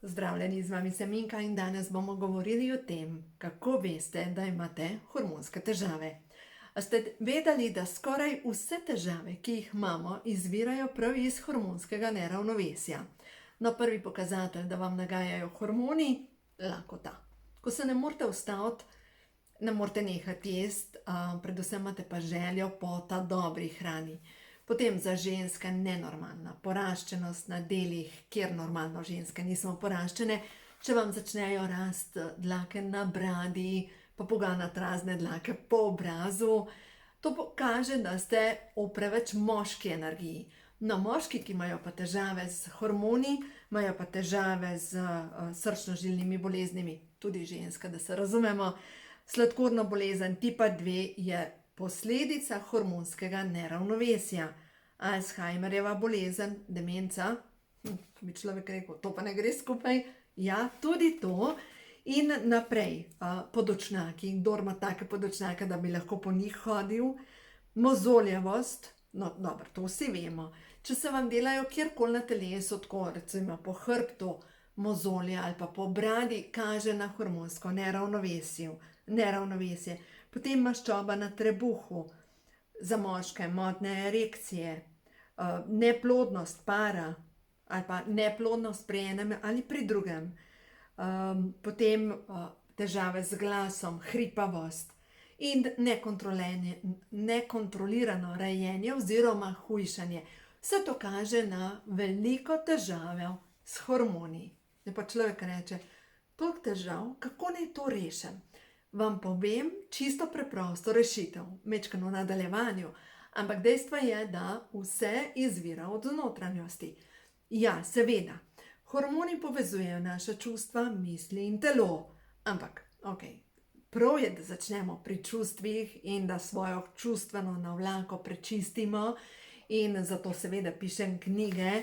Zdravljeni, z vami sem Minka in danes bomo govorili o tem, kako veste, da imate hormonske težave. A ste vedeli, da skoraj vse težave, ki jih imamo, izvirajo prav iz hormonskega neravnovesja? No, prvi pokazatelj, da vam nagajajo hormoni, lakota. Ko se ne morete ustaviti, ne morete nehati jesti, predvsem imate pa željo po ta dobri hrani. Potem za ženske nenormalna poraščenost na delih, kjer normalno ženske nismo poraščene, če vam začnejo rasti dlake na bradi, pa poganjati razne dlake po obrazu. To kaže, da ste v preveč moški energiji. No, moški, ki imajo pa težave z hormoni, imajo pa težave z srčno-žilnimi boleznimi, tudi ženska, da se razumemo. Sladkorna bolezen tipa 2 je posledica hormonskega neravnovesja. Alzheimerjeva bolezen, demenca, bi človek rekel, to pa ne gre skupaj. Ja, tudi to. In naprej, podočnjaki, kdor ima take podočnjake, da bi lahko po njih hodil. Mozoljevost, no dobro, to vsi vemo. Če se vam delajo kjerkoli na telesu, tako recimo po hrbtu, mozolje ali pa po bradi, kaže na hormonsko neravnovesje. Potem maščoba na trebuhu, za moške motnje erekcije, neplodnost para ali pa neplodnost pri enem ali pri drugem. Potem težave z glasom, hripavost in nekontrolirano rajenje oziroma hujšanje. Vse to kaže na veliko težave s hormoni. Zdaj pa človek reče, toliko težav, kako naj to rešim? Vam povem čisto preprosto rešitev, majčkeno v nadaljevanju, ampak dejstvo je, da vse izvira od notranjosti. Ja, seveda, hormoni povezujejo naša čustva, misli in telo, ampak, prav je, da začnemo pri čustvih in da svojo čustveno navlako prečistimo in zato seveda pišem knjige,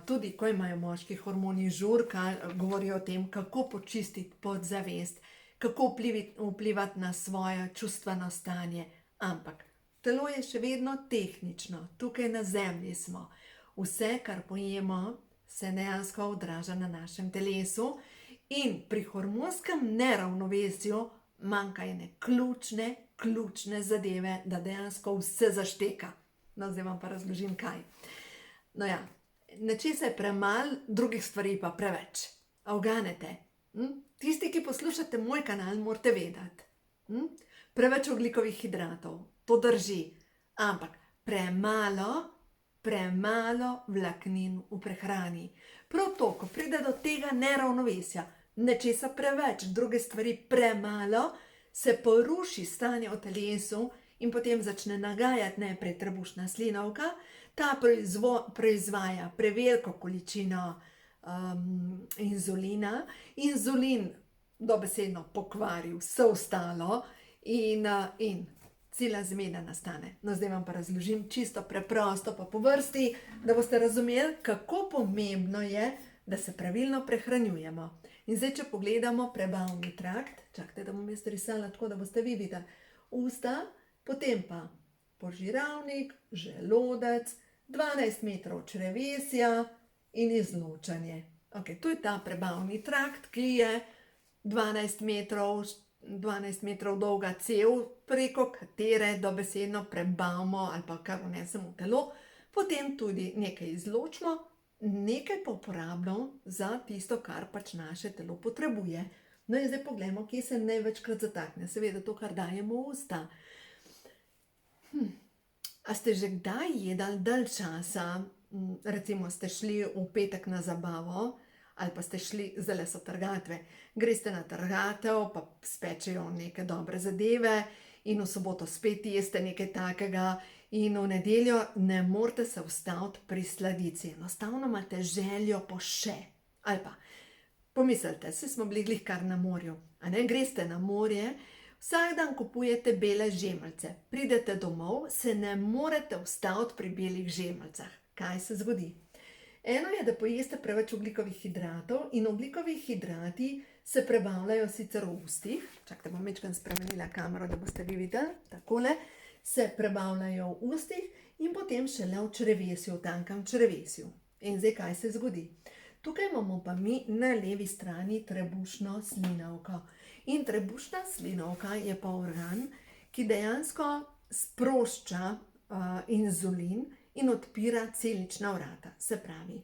tudi ko imajo moški hormoni žurka, govorijo o tem, kako počistiti podzavest, kako vplivati na svoje čustveno stanje. Ampak telo je še vedno tehnično, tukaj na zemlji smo. Vse, kar pojemo, se dejansko odraža na našem telesu in pri hormonskem neravnovesju manjka ene ključne zadeve, da dejansko vse zašteka. No, zdaj vam pa razložim kaj. No ja, nečesa je premalo, drugih stvari pa preveč. A uganete? Tisti, ki poslušate moj kanal, morate vedeti. Preveč ogljikovih hidratov, to drži, ampak premalo vlaknin v prehrani. Prav to, ko pride do tega neravnovesja, nečesa preveč, druge stvari premalo, se poruši stanje v telesu in potem začne nagajati najprej trebušna slinavka, ta proizvaja preveliko količino inzulina. Inzulin dobesedno pokvari vse ostalo in cela zmeda nastane. No, zdaj vam pa razložim čisto preprosto pa po vrsti, da boste razumeli, kako pomembno je, da se pravilno prehranjujemo. In zdaj, če pogledamo prebavni trakt, čakajte, da bom jaz risala tako, da boste vi videli, usta, potem pa požiralnik, želodec, 12 metrov črevesja in izločanje. To je ta prebavni trakt, ki je 12 metrov dolga cev, preko katere dobesedno prebavimo ali pa kar vnesemo v telo, potem tudi nekaj izločimo, nekaj pa uporabljamo za tisto, kar pač naše telo potrebuje. No in zdaj poglejmo, kje se največkrat zatakne. Seveda to, kar dajemo v usta. A ste že kdaj jedli dalj časa, recimo ste šli v petek na zabavo, ali pa ste šli, zdajle so trgatve, greste na trgatev, pa spečejo neke dobre zadeve in v soboto spet jeste nekaj takega in v nedeljo ne morete se ustaviti pri sladici. Enostavno imate željo po še. Ali pa pomislite, saj smo bili glih kar na morju, a ne, greste na morje, vsak dan kupujete bele žemeljce, pridete domov, se ne morete ustaviti pri belih žemeljcah. Kaj se zgodi? Eno je, da pojeste preveč ogljikovih hidratov in ogljikovi hidrati se prebavljajo sicer v ustih, čakajte, bom majčkeno spremenila kamero, da boste vi videli, takole, se prebavljajo v ustih in potem šele v črevesju, v tankem črevesju. In zdaj kaj se zgodi? Tukaj imamo pa mi na levi strani trebušno slinavko. In trebušna slinavka je pa organ, ki dejansko sprošča inzulin in odpira celična vrata. Se pravi,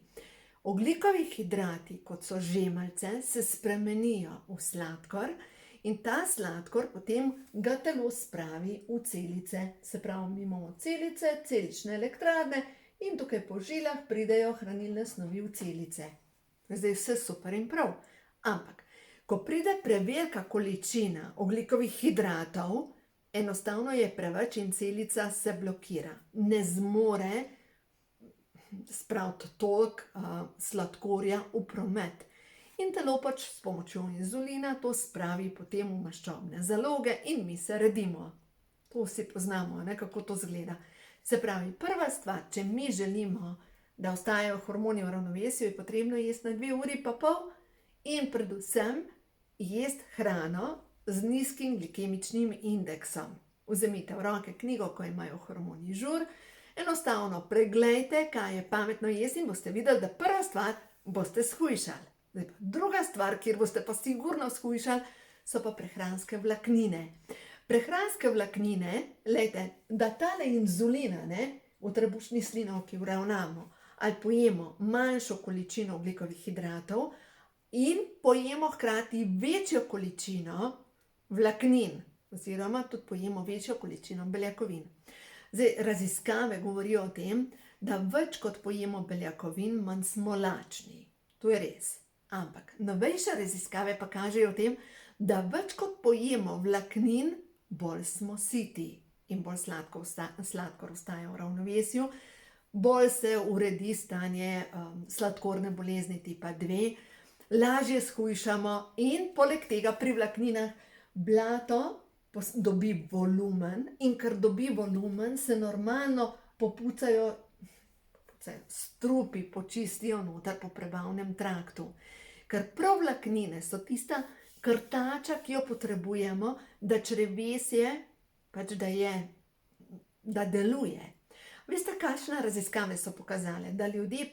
ogljikovi hidrati, kot so žemelce, se spremenijo v sladkor in ta sladkor potem ga telo spravi v celice. Se pravi, mi imamo celice, celične elektrarne in tukaj po žilah pridejo hranilne snovi v celice. Zdaj vse super in prav, ampak ko pride prevelika količina ogljikovih hidratov, enostavno je preveč in celica se blokira. Ne zmore spraviti toliko sladkorja v promet. In telo pač s pomočjo inzulina to spravi potem v maščobne zaloge in mi se redimo. To vsi poznamo, ne, kako to izgleda. Se pravi, prva stvar, če mi želimo, da ostajajo hormoni v ravnovesju, je potrebno jesti na 2,5 uri in predvsem jesti hrano z nizkim glikemičnim indeksom. Vzemite v roke knjigo, ko imajo hormoni žur, enostavno preglejte, kaj je pametno jesti in boste videli, da prva stvar boste shujšali. Zdaj pa druga stvar, kjer boste pa sigurno shujšali, so pa prehranske vlaknine. Prehranske vlaknine, lejte, da tale inzulina v trebušni slinavki uravnamo, ali pojemo manjšo količino ogljikovih hidratov in pojemo hkrati večjo količino vlaknin, oziroma tudi pojemo večjo količino beljakovin. Zdaj, raziskave govorijo o tem, da več kot pojemo beljakovin, manj smo lačni. To je res. Ampak novejše raziskave pa kažejo o tem, da več kot pojemo vlaknin, bolj smo siti in bolj sladkor ostaja v ravnovesju, bolj se uredi stanje sladkorne bolezni tipa 2, lažje shujšamo in poleg tega pri vlakninah blato dobi volumen in ker dobi volumen, se normalno popucajo strupi, počistijo noter po prebavnem traktu. Ker prav vlaknine so tista krtača, ki jo potrebujemo, da črevesje pač da deluje. Veste, kakšne raziskave so pokazale, da ljudje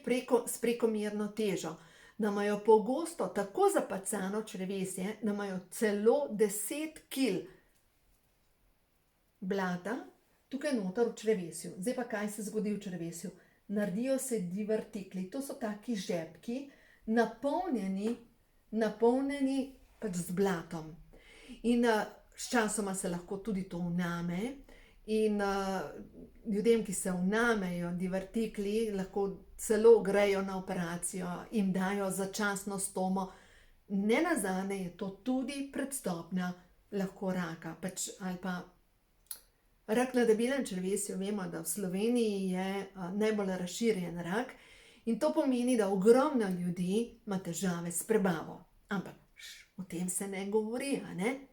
s prekomerno težo, da imajo pogosto tako zapacano črevesje, da imajo celo 10 kil blata tukaj noter v črevesju. Zdaj pa kaj se zgodi v črevesju? Naredijo se divertikli. To so taki žepki, napolnjeni pač z blatom. In sčasoma se lahko tudi to vname in ljudem, ki se vnamejo divertikli, lahko celo grejo na operacijo in dajo začasno stomo. Nenazadnje je to tudi predstopnja lahko raka, pač ali pa rak na debelem črevesju. Vemo, da v Sloveniji je najbolj razširjen rak in to pomeni, da ogromno ljudi ima težave s prebavo. Ampak o tem se ne govori, ne?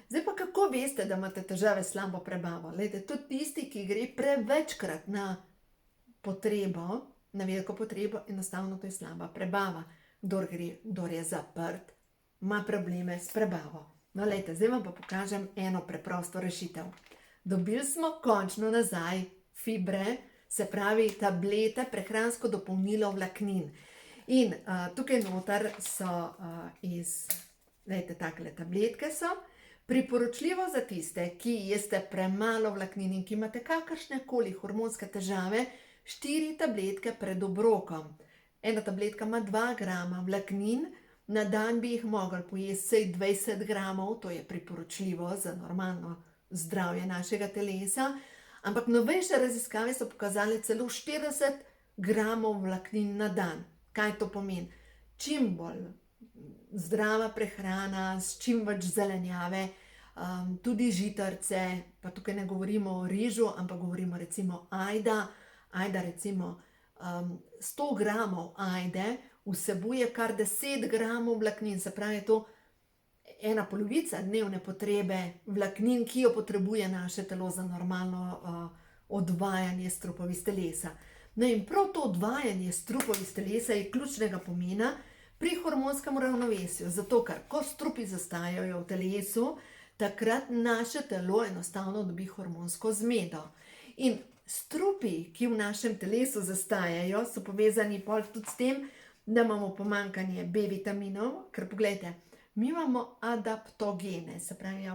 Zdaj pa kako veste, da imate težave s slabo prebavo? Glejte, tudi tisti, ki gre prevečkrat na potrebo, na veliko potrebo, enostavno to je slaba prebava. Kdor je zaprt, ima probleme s prebavo. No, glejte, zdaj vam pa pokažem eno preprosto rešitev. Dobili smo končno nazaj fibre, se pravi tablete, prehransko dopolnilo vlaknin. In tukaj noter so glejte, takle tabletke so. Priporočljivo za tiste, ki jeste premalo vlaknin in ki imate kakršnekoli hormonske težave, 4 tabletke pred obrokom. Ena tabletka ima 2 grama vlaknin, na dan bi jih mogli pojesti vsaj 20 gramov, to je priporočljivo za normalno zdravje našega telesa, ampak novejše raziskave so pokazale celo 40 gramov vlaknin na dan. Kaj to pomeni? Čim bolj zdrava prehrana, s čim več zelenjave, tudi žitarice, pa tukaj ne govorimo o rižu, ampak govorimo recimo ajda. Ajda recimo 100 gramov ajde vsebuje kar 10 gramov vlaknin, se pravi to ena polovica dnevne potrebe vlaknin, ki jo potrebuje naše telo za normalno odvajanje strupov iz telesa. No in prav to odvajanje strupov iz telesa je ključnega pomena pri hormonskem ravnovesju, zato ker ko strupi zastajajo v telesu, takrat naše telo enostavno dobi hormonsko zmedo. In strupi, ki v našem telesu zastajajo, so povezani tudi s tem, da imamo pomanjkanje B vitaminov, ker pogledajte, mi imamo adaptogene, se pravi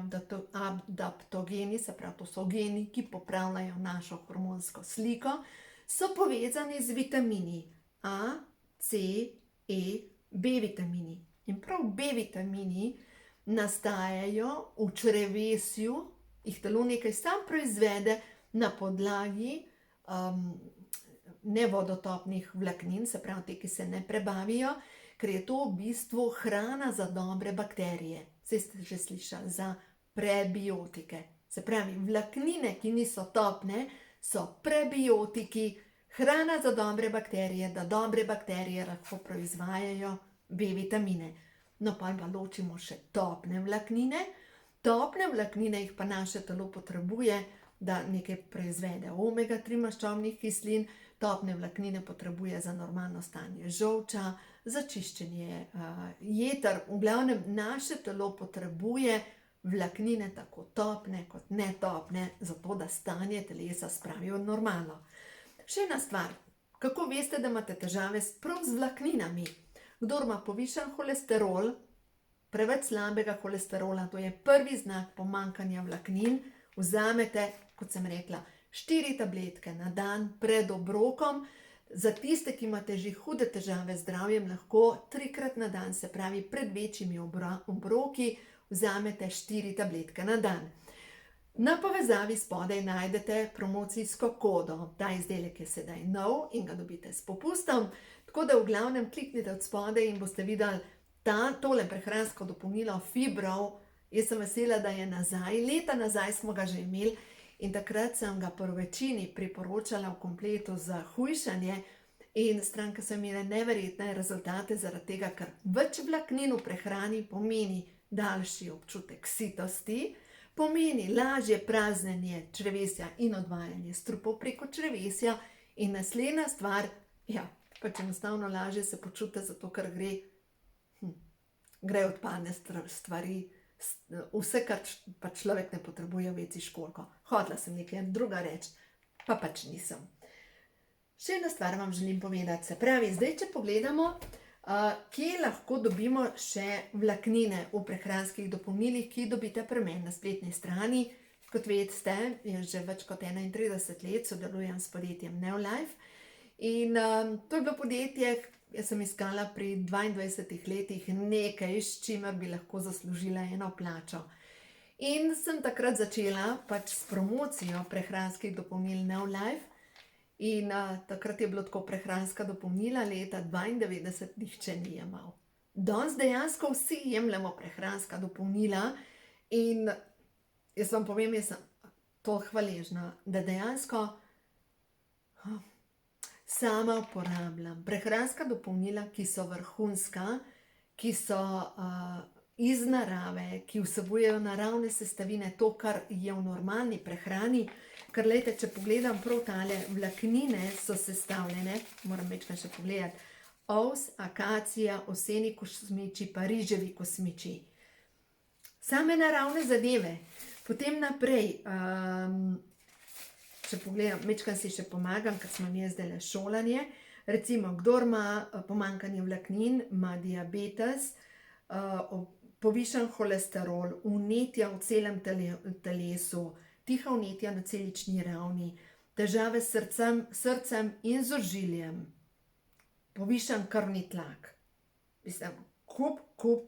adaptogeni, se pravi to so geni, ki popravljajo našo hormonsko sliko, so povezani z vitamini A, C, E, B vitamini. In prav B vitamini nastajajo v črevesju, jih telo nekaj sam proizvede na podlagi nevodotopnih vlaknin, se pravi te, ki se ne prebavijo, ker je to v bistvu hrana za dobre bakterije. Saj ste že slišali za prebiotike. Se pravi, vlaknine, ki niso topne, so prebiotiki, hrana za dobre bakterije, da dobre bakterije lahko proizvajajo B vitamine. No, pa ločimo še topne vlaknine. Topne vlaknine jih pa naše telo potrebuje, da nekaj proizvede omega-3 maščobnih kislin, topne vlaknine potrebuje za normalno stanje žolča, za čiščenje jeter. V glavnem, naše telo potrebuje vlaknine tako topne kot netopne, zato da stanje telesa spravijo normalno. Še ena stvar, kako veste, da imate težave prav z vlakninami? Kdor ima povišan holesterol, preveč slabega holesterola, to je prvi znak pomanjkanja vlaknin, vzamete, kot sem rekla, 4 tabletke na dan pred obrokom. Za tiste, ki imate že hude težave z zdravjem, lahko 3-krat na dan, se pravi pred večjimi obroki, vzamete 4 tabletke na dan. Na povezavi spodaj najdete promocijsko kodo. Ta izdelek je sedaj nov in ga dobite s popustom, tako da v glavnem kliknite od spodaj in boste videli tole prehransko dopolnilo fibrov. Jaz sem vesela, da je nazaj. Leta nazaj smo ga že imeli in takrat sem ga po večini priporočala v kompletu za hujšanje in stranke so imele neverjetne rezultate zaradi tega, ker več vlaknin v prehrani pomeni daljši občutek sitosti, pomeni lažje praznjenje črevesja in odvajanje strupov preko črevesja in naslednja stvar, pač enostavno lažje se počutite, zato ker gre odpadne stvari, vse, kar pa človek ne potrebuje, veci školjko. Hotela sem nekaj druga reči, pa pač nisem. Še ena stvar vam želim povedati, se pravi, zdaj, če pogledamo, kje lahko dobimo še vlaknine v prehranskih dopolnilih, ki dobite pri meni na spletni strani. Kot veste, jaz že več kot 31 let sodelujem s podjetjem Neolife in to je bilo podjetje, jaz sem iskala pri 22 letih nekaj, s čimer bi lahko zaslužila eno plačo. In sem takrat začela pač s promocijo prehranskih dopolnil Neolife in takrat je bilo tako prehranska dopolnila, leta 92 nihče ni jemal. Danes dejansko vsi jemljemo prehranska dopolnila in jaz vam povem, jaz sem toliko hvaležna, da dejansko sama uporabljam prehranska dopolnila, ki so vrhunska, ki so iz narave, ki vsebujejo naravne sestavine, to, kar je v normalni prehrani. Ker glejte, če pogledam prav tale, vlaknine so sestavljene, moram večkrat še pogledati, ovs, akacija, oseni kosmiči, pa riževi kosmiči. Same naravne zadeve. Potem naprej, če pogledam, večkrat si še pomagam, ker smo mi zdaj šolanje. Recimo, kdor ima pomanjkanje vlaknin, ima diabetes, povišan holesterol, vnetja v celem telesu, tiha vnetja na celični ravni, težave s srcem in z ožiljem, povišan krvni tlak. Mislim, kup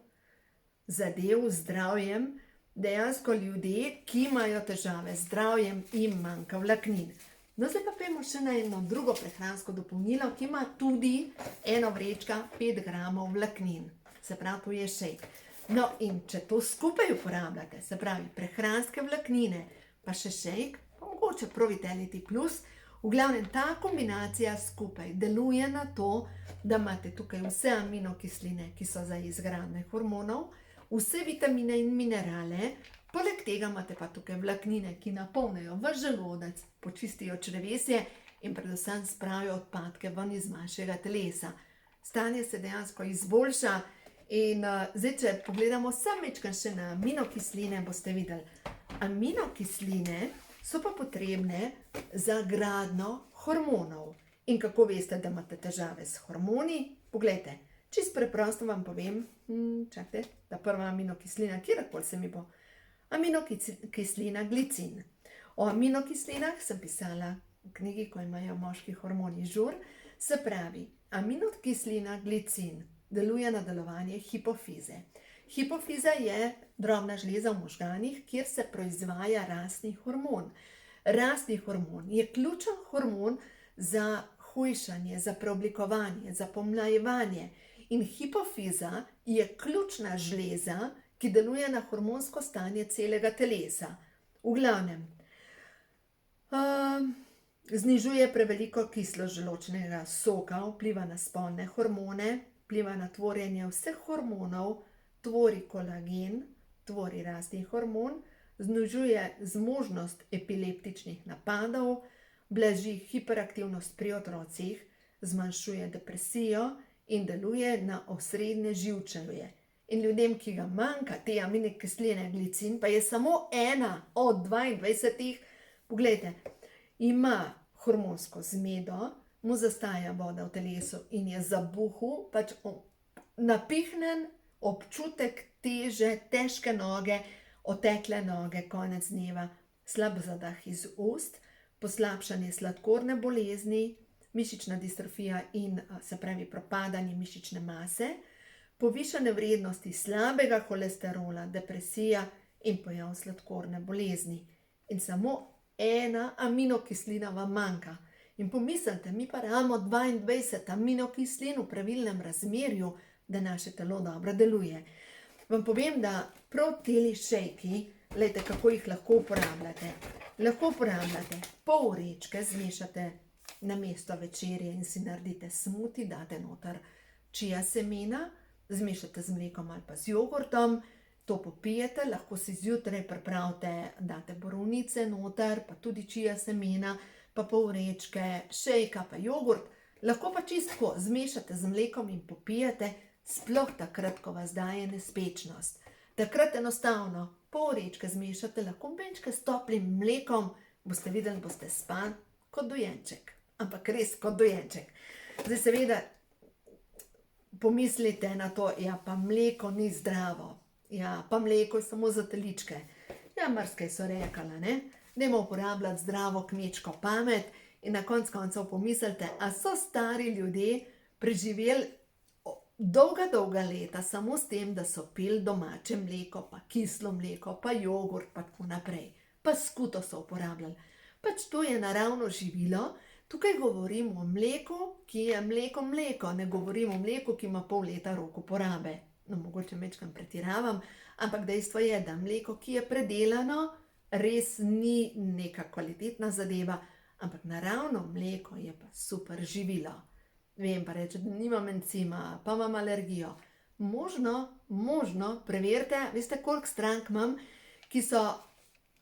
zadev z zdravjem, dejansko ljudje, ki imajo težave z zdravjem in manjka vlaknin. No, zdaj pa pojmo še na eno drugo prehransko dopolnilo, ki ima tudi eno vrečka 5 gramov vlaknin. Se pravi, to je shake. No, in če to skupaj uporabljate, se pravi, prehranske vlaknine, pa še shake, pa mogoče prav Vitality Plus, v glavnem ta kombinacija skupaj deluje na to, da imate tukaj vse aminokisline, ki so za izgradnje hormonov, vse vitamine in minerale, poleg tega imate pa tukaj vlaknine, ki napolnijo vaš želodec, počistijo črevesje in predvsem spravijo odpadke ven iz vašega telesa. Stanje se dejansko izboljša in zdaj, če pogledamo samečkaj še na aminokisline, boste videli, aminokisline so pa potrebne za gradnjo hormonov. In kako veste, da imate težave s hormoni? Poglejte, čisto preprosto vam povem, čakajte, ta prva aminokislina, kjerkoli se mi bo. Aminokislina glicin. O aminokislinah sem pisala v knjigi, ko imajo moški hormoni žur. Se pravi, aminokislina glicin deluje na delovanje hipofize. Hipofiza je drobna žleza v možganih, kjer se proizvaja rastni hormon. Rastni hormon je ključen hormon za hujšanje, za preoblikovanje, za pomlajevanje. In hipofiza je ključna žleza, ki deluje na hormonsko stanje celega telesa. V glavnem, znižuje preveliko kisloželočnega soka, vpliva na spolne hormone, vpliva na tvorjenje vseh hormonov, tvori kolagen, tvori rastni hormon, znižuje zmožnost epileptičnih napadov, blaži hiperaktivnost pri otrocih, zmanjšuje depresijo in deluje na osrednje živčevje. In ljudem, ki ga manjka, te aminokisline glicin, pa je samo ena od 22, poglejte, ima hormonsko zmedo, mu zastaja voda v telesu in je zabuhu, pač napihnen občutek teže, težke noge, otekle noge, konec dneva, slab zadah iz ust, poslabšanje sladkorne bolezni, mišična distrofija in se pravi propadanje mišične mase, povišane vrednosti slabega holesterola, depresija in pojav sladkorne bolezni. In samo ena aminokislina vam manjka. In pomislite, mi pa imamo 22 aminokislin v pravilnem razmerju, da naše telo dobro deluje. Vam povem, da prav teli šejki, gledajte, kako jih lahko uporabljate. Lahko uporabljate pol vrečke, zmešate na mesto večerje in si naredite smuti, date noter čija semena, zmešate z mlekom ali pa z jogurtom, to popijete, lahko si zjutraj pripravite, date borovnice noter, pa tudi čija semena, pa pol vrečke, šejka pa jogurt, lahko pa čisto zmešate z mlekom in popijete, sploh takrat, ko vas daje nespečnost. Takrat enostavno pol vrečke zmešate, lahko benčke s toplim mlekom, boste videli, boste spali kot dojenček. Ampak res kot dojenček. Zdaj seveda pomislite na to, ja pa mleko ni zdravo, ja pa mleko je samo za teličke. Ja, marsikaj so rekala, ne? Dajmo uporabljati zdravo kmečko pamet in na koncu koncev pomislite, a so stari ljudje preživeli dolga leta samo s tem, da so pili domače mleko, pa kislo mleko, pa jogurt, pa tako naprej. Pa skuto so uporabljali. Pač to je naravno živilo. Tukaj govorim o mleku, ki je mleko, ne govorim o mleku, ki ima pol leta rok uporabe. No, mogoče majčkeno pretiravam, ampak dejstvo je, da mleko, ki je predelano, res ni neka kvalitetna zadeva, ampak naravno mleko je pa super živilo. Vem pa reči, da nimam encima, pa imam alergijo. Možno, preverite, veste, koliko strank imam, ki so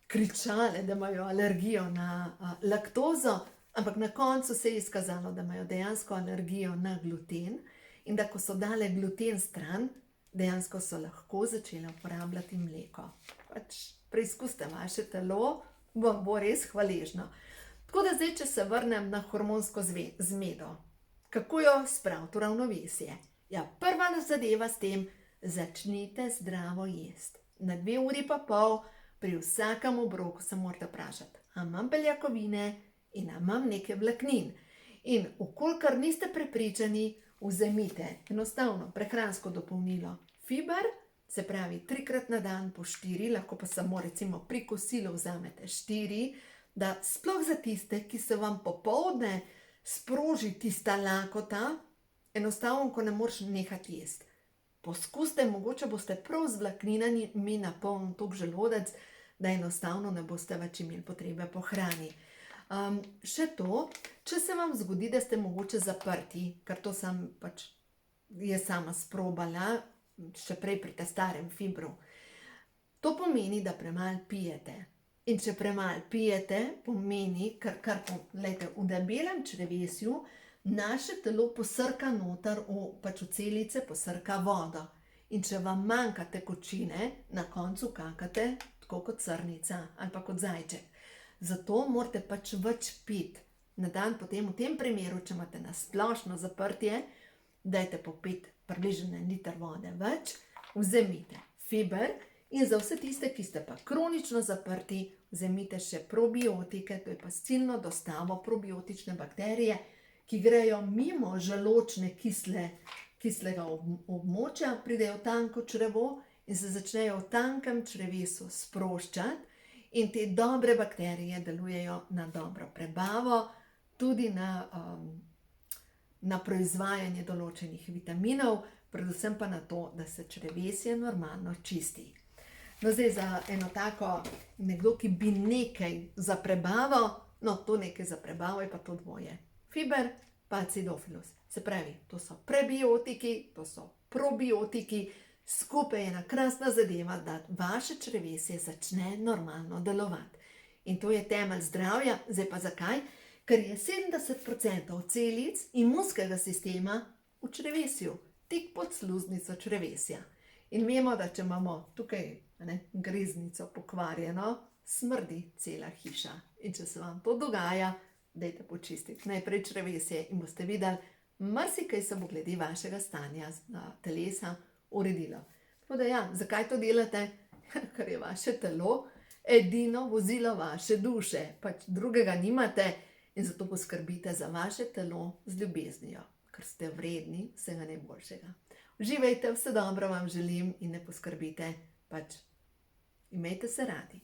kričale, da imajo alergijo na laktozo, ampak na koncu se je izkazalo, da imajo dejansko alergijo na gluten in da ko so dale gluten stran, dejansko so lahko začele uporabljati mleko. Pač preizkuste vaše telo, vam bo res hvaležno. Tako da zdaj, če se vrnem na hormonsko zmedo, kako jo spraviti v ravnovesje? Ja, prva zadeva s tem, začnite zdravo jesti. Na 2,5 uri pri vsakem obroku se morate vprašati, a imam beljakovine in a imam nekaj vlaknin. In vkolikor niste prepričani, vzemite enostavno prehransko dopolnilo fiber, se pravi 3-krat na dan po 4, lahko pa samo recimo pri kosilu vzamete 4, da sploh za tiste, ki se vam popoldne sproži tista lakota, enostavno, ko ne moreš nehati jesti. Poskusite, mogoče boste prav z vlakninami napolnili toliko želodec, da enostavno ne boste več imeli potrebe po hrani. Še to, če se vam zgodi, da ste mogoče zaprti, ker to sem pač je sama sprobala, še prej pri tem starem fibru. To pomeni, da premalo pijete. In če premalo pijete, pomeni, lejte, v debelem črevesju naše telo posrka noter, pač v celice posrka vodo. In če vam manjka tekočine, na koncu kakate tako kot srnica ali pa kot zajček. Zato morate pač več piti na dan. Potem v tem primeru, če imate na splošno zaprtje, dajte popiti približno 1 liter vode več, vzemite fiber in za vse tiste, ki ste pa kronično zaprti, vzemite še probiotike, to je pa s ciljno dostavo probiotične bakterije, ki grejo mimo želodčne kislega območja, pridejo v tanko črevo in se začnejo v tankem črevesu sproščati in te dobre bakterije delujejo na dobro prebavo, tudi na proizvajanje določenih vitaminov, predvsem pa na to, da se črevesje normalno čisti. No, zdaj za eno tako, nekdo, ki bi nekaj za prebavo, no, to nekaj za prebavo je pa to dvoje. Fiber pa acidofilus. Se pravi, to so prebiotiki, to so probiotiki, skupaj je ena krasna zadeva, da vaše črevesje začne normalno delovati. In to je temelj zdravja. Zdaj pa zakaj? Ker je 70% celic imunskega sistema v črevesju, tik pod sluznico črevesja. In vemo, da če imamo tukaj greznico pokvarjeno, smrdi cela hiša. In če se vam to dogaja, dajte počistiti najprej črevesje in boste videli, marsikaj se bo glede vašega stanja telesa uredilo. Tako da ja, zakaj to delate? Ker je vaše telo edino vozilo vaše duše, pač drugega nimate in zato poskrbite za vaše telo z ljubeznijo, ker ste vredni vsega najboljšega. Uživajte, vse dobro vam želim in ne poskrbite, pač imejte se radi.